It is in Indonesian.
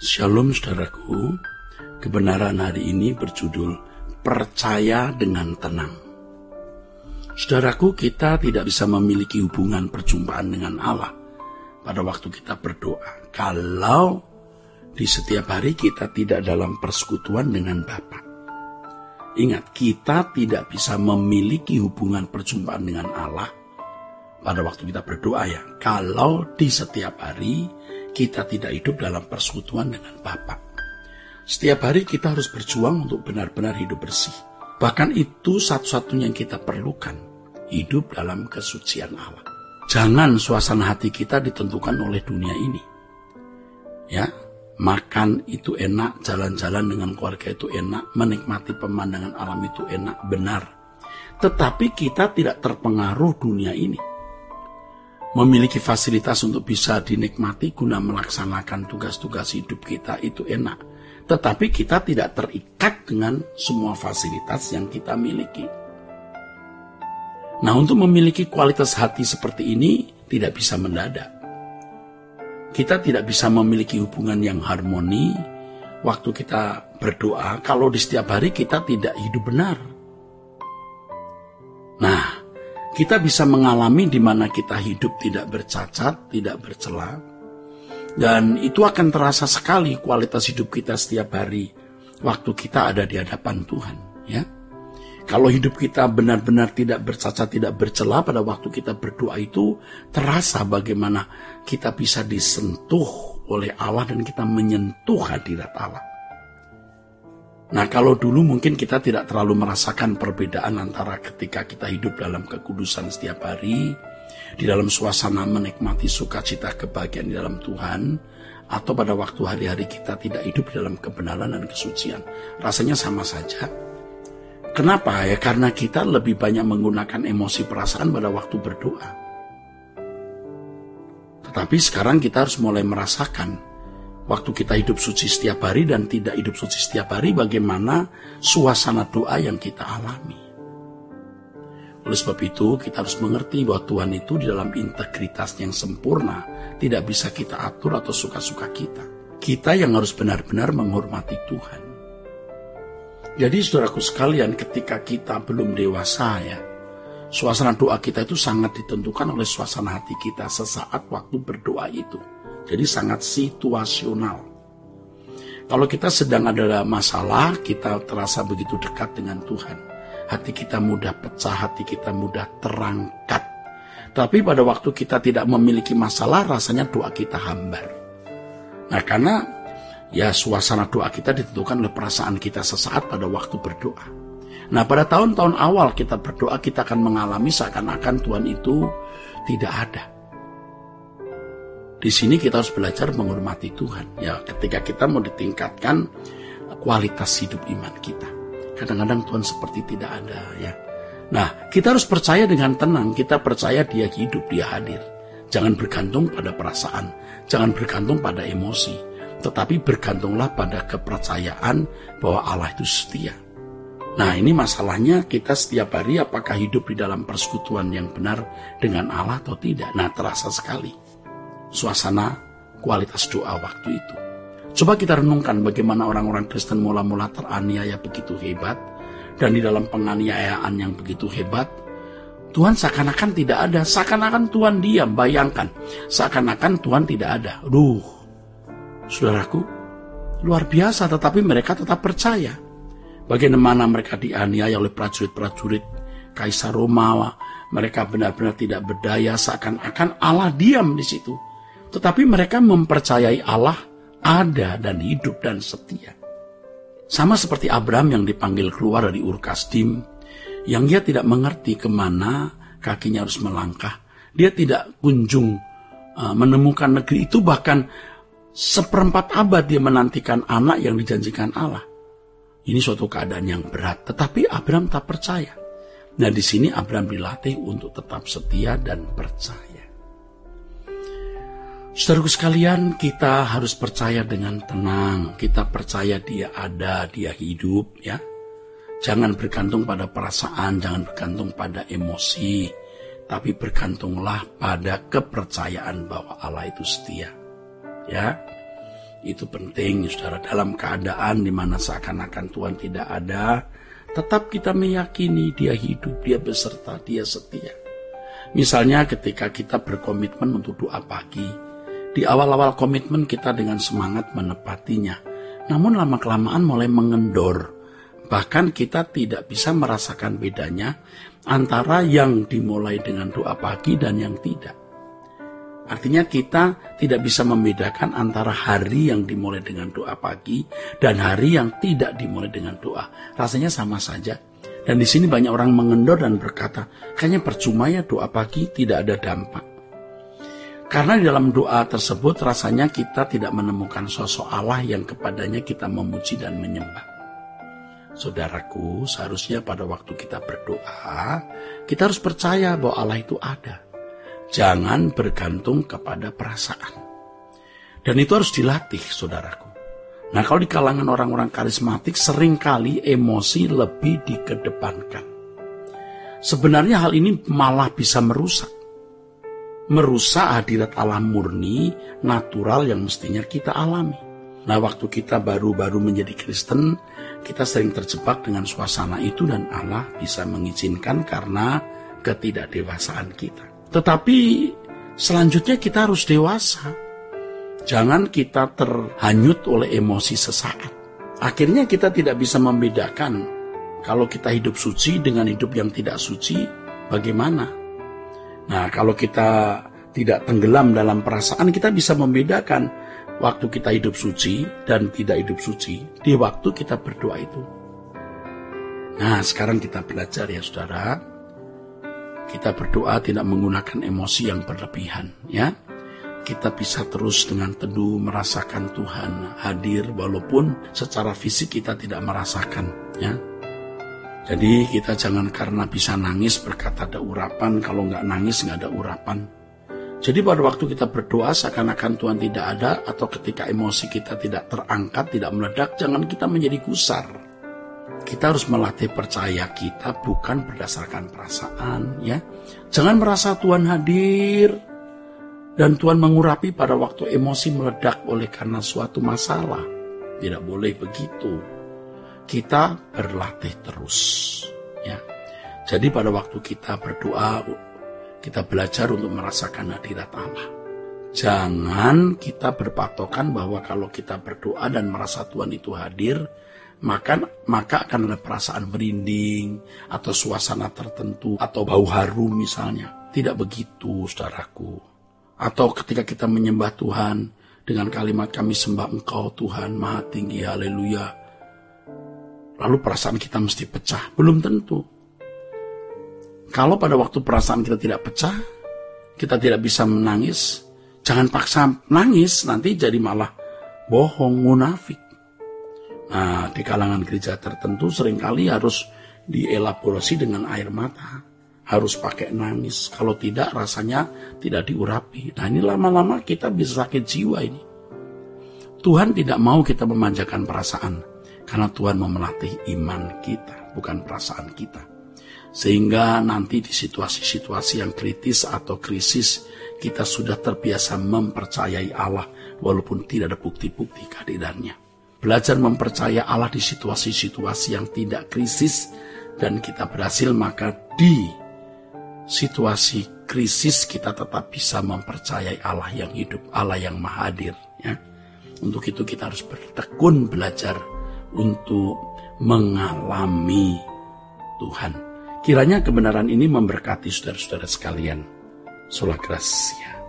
Shalom saudaraku, kebenaran hari ini berjudul Percaya dengan Tenang. Saudaraku, kita tidak bisa memiliki hubungan perjumpaan dengan Allah pada waktu kita berdoa kalau di setiap hari kita tidak dalam persekutuan dengan Bapa. Ingat, kita tidak bisa memiliki hubungan perjumpaan dengan Allah pada waktu kita berdoa kalau di setiap hari kita tidak hidup dalam persekutuan dengan Bapa. Setiap hari kita harus berjuang untuk benar-benar hidup bersih. Bahkan itu satu-satunya yang kita perlukan, hidup dalam kesucian Allah. Jangan suasana hati kita ditentukan oleh dunia ini. Makan itu enak, jalan-jalan dengan keluarga itu enak, menikmati pemandangan alam itu enak, benar. Tetapi kita tidak terpengaruh dunia ini. Memiliki fasilitas untuk bisa dinikmati guna melaksanakan tugas-tugas hidup kita itu enak. Tetapi kita tidak terikat dengan semua fasilitas yang kita miliki. Nah, untuk memiliki kualitas hati seperti ini tidak bisa mendadak. Kita tidak bisa memiliki hubungan yang harmoni waktu kita berdoa kalau di setiap hari kita tidak hidup benar. Nah, kita bisa mengalami di mana kita hidup tidak bercacat, tidak bercela. Dan itu akan terasa sekali kualitas hidup kita setiap hari waktu kita ada di hadapan Tuhan. Kalau hidup kita benar-benar tidak bercacat, tidak bercela pada waktu kita berdoa itu terasa bagaimana kita bisa disentuh oleh Allah dan kita menyentuh hadirat Allah. Nah, kalau dulu mungkin kita tidak terlalu merasakan perbedaan antara ketika kita hidup dalam kekudusan setiap hari, di dalam suasana menikmati sukacita kebahagiaan di dalam Tuhan, atau pada waktu hari-hari kita tidak hidup dalam kebenaran dan kesucian. Rasanya sama saja. Kenapa? Karena kita lebih banyak menggunakan emosi perasaan pada waktu berdoa. Tetapi sekarang kita harus mulai merasakan waktu kita hidup suci setiap hari dan tidak hidup suci setiap hari, bagaimana suasana doa yang kita alami. Oleh sebab itu, kita harus mengerti bahwa Tuhan itu di dalam integritas yang sempurna, tidak bisa kita atur atau suka-suka kita. Kita yang harus benar-benar menghormati Tuhan. Jadi saudaraku sekalian, ketika kita belum dewasa suasana doa kita itu sangat ditentukan oleh suasana hati kita sesaat waktu berdoa itu. Jadi sangat situasional. Kalau kita sedang ada masalah, kita terasa begitu dekat dengan Tuhan. Hati kita mudah pecah, hati kita mudah terangkat. Tapi pada waktu kita tidak memiliki masalah, rasanya doa kita hambar. Nah, karena suasana doa kita ditentukan oleh perasaan kita sesaat pada waktu berdoa. Nah, pada tahun-tahun awal kita berdoa, kita akan mengalami seakan-akan Tuhan itu tidak ada. Di sini kita harus belajar menghormati Tuhan. Ketika kita mau ditingkatkan kualitas hidup iman kita. Kadang-kadang Tuhan seperti tidak ada Nah, kita harus percaya dengan tenang. Kita percaya Dia hidup, Dia hadir. Jangan bergantung pada perasaan. Jangan bergantung pada emosi. Tetapi bergantunglah pada kepercayaan bahwa Allah itu setia. Nah, ini masalahnya kita setiap hari apakah hidup di dalam persekutuan yang benar dengan Allah atau tidak. Nah, terasa sekali suasana kualitas doa waktu itu. Coba kita renungkan bagaimana orang-orang Kristen mula-mula teraniaya begitu hebat, dan di dalam penganiayaan yang begitu hebat, Tuhan seakan-akan tidak ada, seakan-akan Tuhan diam. Bayangkan, seakan-akan Tuhan tidak ada. Saudaraku, luar biasa, tetapi mereka tetap percaya. Bagaimana mereka dianiaya oleh prajurit-prajurit Kaisar Romawa, mereka benar-benar tidak berdaya, seakan-akan Allah diam di situ. Tetapi mereka mempercayai Allah ada dan hidup dan setia. Sama seperti Abraham yang dipanggil keluar dari Ur Kasdim, yang dia tidak mengerti kemana kakinya harus melangkah. Dia tidak kunjung menemukan negeri itu, bahkan seperempat abad dia menantikan anak yang dijanjikan Allah. Ini suatu keadaan yang berat, tetapi Abraham tak percaya. Nah, di sini Abraham dilatih untuk tetap setia dan percaya. Saudaraku sekalian, kita harus percaya dengan tenang. Kita percaya Dia ada, Dia hidup Jangan bergantung pada perasaan, jangan bergantung pada emosi, tapi bergantunglah pada kepercayaan bahwa Allah itu setia. Itu penting, saudara. Dalam keadaan di mana seakan-akan Tuhan tidak ada, tetap kita meyakini Dia hidup, Dia beserta, Dia setia. Misalnya ketika kita berkomitmen untuk doa pagi, di awal-awal komitmen kita dengan semangat menepatinya, namun lama-kelamaan mulai mengendor. Bahkan kita tidak bisa merasakan bedanya antara yang dimulai dengan doa pagi dan yang tidak. Artinya kita tidak bisa membedakan antara hari yang dimulai dengan doa pagi dan hari yang tidak dimulai dengan doa. Rasanya sama saja. Dan di sini banyak orang mengendor dan berkata, kayaknya percuma ya doa pagi, tidak ada dampak. Karena di dalam doa tersebut rasanya kita tidak menemukan sosok Allah yang kepadanya kita memuji dan menyembah. Saudaraku, seharusnya pada waktu kita berdoa, kita harus percaya bahwa Allah itu ada. Jangan bergantung kepada perasaan. Dan itu harus dilatih, saudaraku. Nah, kalau di kalangan orang-orang karismatik, seringkali emosi lebih dikedepankan. Sebenarnya hal ini malah bisa merusak hadirat Allah murni, natural yang mestinya kita alami. Nah, waktu kita baru-baru menjadi Kristen, kita sering terjebak dengan suasana itu dan Allah bisa mengizinkan karena ketidakdewasaan kita. Tetapi selanjutnya kita harus dewasa. Jangan kita terhanyut oleh emosi sesaat. Akhirnya kita tidak bisa membedakan kalau kita hidup suci dengan hidup yang tidak suci, bagaimana? Nah, kalau kita tidak tenggelam dalam perasaan, kita bisa membedakan waktu kita hidup suci dan tidak hidup suci di waktu kita berdoa itu. Nah, sekarang kita belajar ya saudara. Kita berdoa tidak menggunakan emosi yang berlebihan ya. Kita bisa terus dengan teduh merasakan Tuhan hadir walaupun secara fisik kita tidak merasakan ya. Jadi kita jangan karena bisa nangis berkata ada urapan, kalau nggak nangis nggak ada urapan. Jadi pada waktu kita berdoa seakan-akan Tuhan tidak ada, atau ketika emosi kita tidak terangkat, tidak meledak, jangan kita menjadi gusar. Kita harus melatih percaya kita bukan berdasarkan perasaan ya. Jangan merasa Tuhan hadir dan Tuhan mengurapi pada waktu emosi meledak oleh karena suatu masalah. Tidak boleh begitu. Kita berlatih terus ya. Jadi pada waktu kita berdoa, kita belajar untuk merasakan hadirat Allah. Jangan kita berpatokan bahwa kalau kita berdoa dan merasa Tuhan itu hadir, maka akan ada perasaan merinding atau suasana tertentu atau bau harum misalnya. Tidak begitu, saudaraku. Atau ketika kita menyembah Tuhan dengan kalimat kami sembah Engkau Tuhan Maha Tinggi, haleluya. Lalu perasaan kita mesti pecah. Belum tentu. Kalau pada waktu perasaan kita tidak pecah, kita tidak bisa menangis, jangan paksa nangis, nanti jadi malah bohong, munafik. Nah, di kalangan gereja tertentu seringkali harus dielaborasi dengan air mata. Harus pakai nangis. Kalau tidak, rasanya tidak diurapi. Nah, ini lama-lama kita bisa sakit jiwa ini. Tuhan tidak mau kita memanjakan perasaan. Karena Tuhan mau melatih iman kita, bukan perasaan kita. Sehingga nanti di situasi-situasi yang kritis atau krisis, kita sudah terbiasa mempercayai Allah walaupun tidak ada bukti-bukti kehadirannya. Belajar mempercaya Allah di situasi-situasi yang tidak krisis dan kita berhasil, maka di situasi krisis kita tetap bisa mempercayai Allah yang hidup, Allah yang maha hadir. Ya. Untuk itu kita harus bertekun belajar untuk mengalami Tuhan. Kiranya kebenaran ini memberkati saudara-saudara sekalian. Sola Gracia.